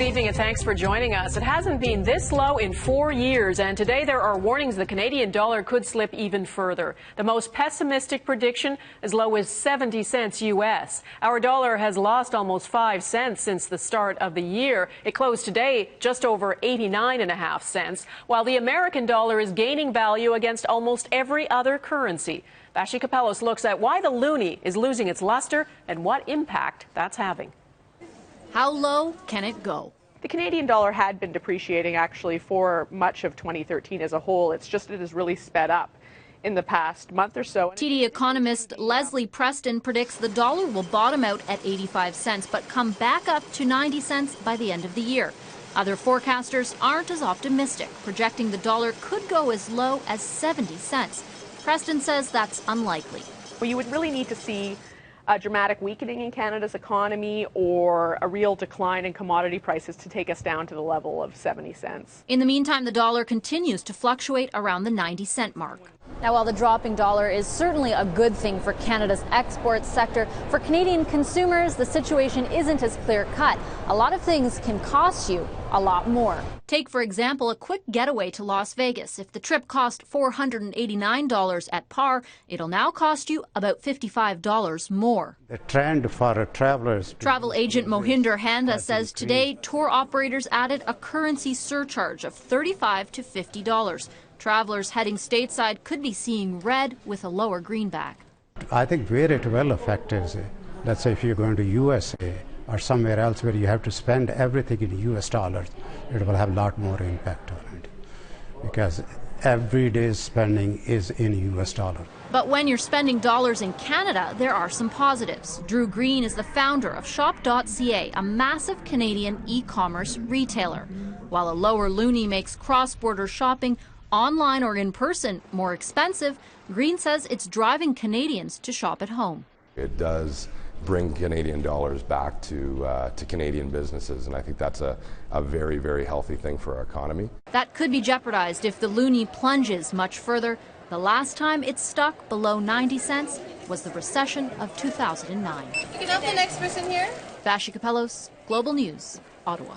Good evening and thanks for joining us. It hasn't been this low in 4 years, and today there are warnings the Canadian dollar could slip even further. The most pessimistic prediction as low as 70 cents U.S. Our dollar has lost almost 5 cents since the start of the year. It closed today just over 89.5 cents, while the American dollar is gaining value against almost every other currency. Vassy Kapelos looks at why the loonie is losing its luster and what impact that's having. How low can it go? The Canadian dollar had been depreciating actually for much of 2013 as a whole. It's just it has really sped up in the past month or so. TD economist Leslie Preston predicts the dollar will bottom out at 85 cents but come back up to 90 cents by the end of the year. Other forecasters aren't as optimistic, projecting the dollar could go as low as 70 cents. Preston says that's unlikely. Well, you would really need to see a dramatic weakening in Canada's economy or a real decline in commodity prices to take us down to the level of 70 cents. In the meantime, the dollar continues to fluctuate around the 90-cent mark. Now, while the dropping dollar is certainly a good thing for Canada's export sector, for Canadian consumers, the situation isn't as clear-cut. A lot of things can cost you a lot more. Take, for example, a quick getaway to Las Vegas. If the trip cost $489 at par, it'll now cost you about $55 more. The trend for travelers. Travel agent Mohinder Handa says today tour operators added a currency surcharge of $35 to $50. Travelers heading stateside could be seeing red with a lower greenback. I think where it will affect is, let's say if you're going to USA or somewhere else where you have to spend everything in US dollars, it will have a lot more impact on it because everyday's spending is in US dollars. But when you're spending dollars in Canada, there are some positives. Drew Green is the founder of Shop.ca, a massive Canadian e-commerce retailer. While a lower loonie makes cross-border shopping online or in person more expensive, Green says it's driving Canadians to shop at home. It does bring Canadian dollars back to Canadian businesses, and I think that's a very, very healthy thing for our economy. That could be jeopardized if the loonie plunges much further. The last time it stuck below 90 cents was the recession of 2009. You can help the next person here. Vassy Kapelos, Global News, Ottawa.